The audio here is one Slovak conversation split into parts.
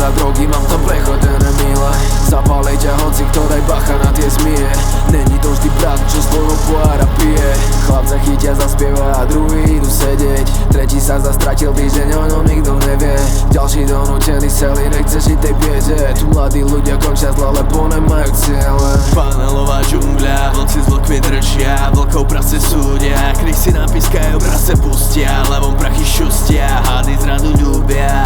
na drogy, mám tam prechodené mile. Zapálej ťa hoci, ktorej bacha na tie zmije. Není to vždy brat, čo z tvojho pohára pije. Chlapca chytia, zaspieva a druhý idú sedieť. Tretí sa zastratil týždeň, o ňom nikto nevie. Ďalší donútený celý, nechce žiť tej biede. Tu mladí ľudia končia zle, lebo nemajú ciele. Panelová džungľa, vlci s vlkmi držia, vlkov prase súdia, krysy napískajú, prase pustia, levom prachy šustia, hady zradu ľúbia.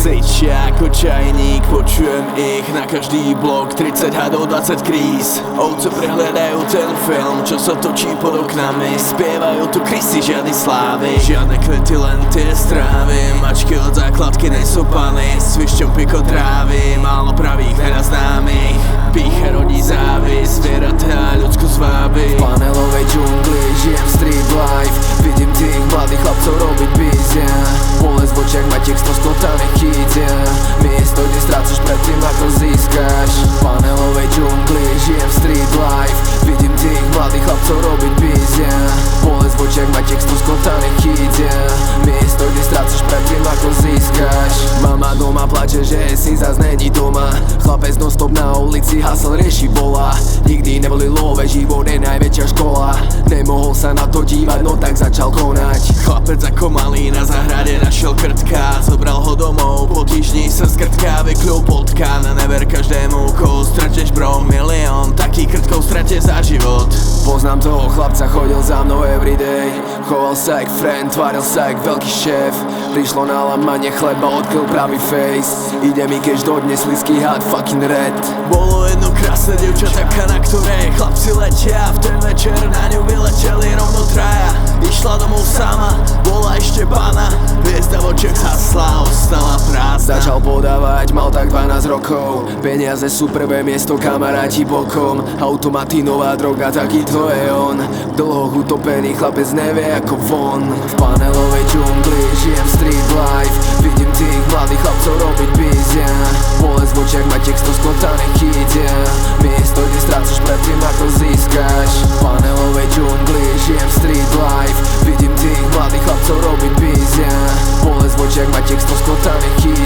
Sejčia ako čajník, počujem ich na každý blok, 30 hadov, 20 kríz. Ovce prehliadajú ten film, čo sa točí pod oknami. Spievajú tu krysy, žiadny slávy, žiadne kvety, len tie strávy. Mačky od základky nejsú pany, svišťom piko trávy, málo pravých, veľa známych. Pícha rodí závis, zvieratá ľudskú zváby. V panelovej džungli žijem street life, vidím tých mladých chlapcov robiť bizia. Bolesť v očiach, mať text skotaných chytia. Miesto, kde strácaš predtým, ako získaš. V panelovej džungli žijem street life, vidím tých mladých chlapcov robiť bizia. Bolesť v očiach, mať text skotaných chytia. Miesto, kde strácaš predtým, ako získaš. Mama doma plače, že syn zas není doma. Chlapec non stop na ulici, hasel rieši bola. Nikdy neboli love, život je najväčšia škola. Nemohol sa na to dívať, no tak začal konať. Chlapec ako malý na záhrade našiel krtka, zobral ho domov, po týždni sa z krtka vykľul potka. Na never každému, koho strateš bro, milión, taký krtkov strate za život. Poznám toho chlapca, chodil za mnou everyday. Choval sa jak friend, tváril sa jak veľký šéf. Prišlo na lamanie chleba, odkryl pravý face. Ide mi kež dodnes slizký had fucking red. Bolo jedno krásne dievča, taká na ktorej chlapci letia. V ten večer na ňu vyleteli rovno traja. Išla domov sama, bola ešte pána. Hviezda v očiach hasla, ostala prázdna. Začal podávať, mal tak 12 rokov. Peniaze sú prvé miesto, kamaráti bokom. Automaty, nová droga, taký to je on. Dlho utopený chlapec nevie ako von. V panelovej džungli žijem street life, vidím tých mladých chlapcov robiť bizia. Bolesť v očiach, mať text skotaných chytia. Miesto, kde strácaš predtým, ako získaš. V panelovej džungli žijem street life, vidím tých mladých chlapcov robiť bizia. Bolesť v očiach, mať text skotaných chytia.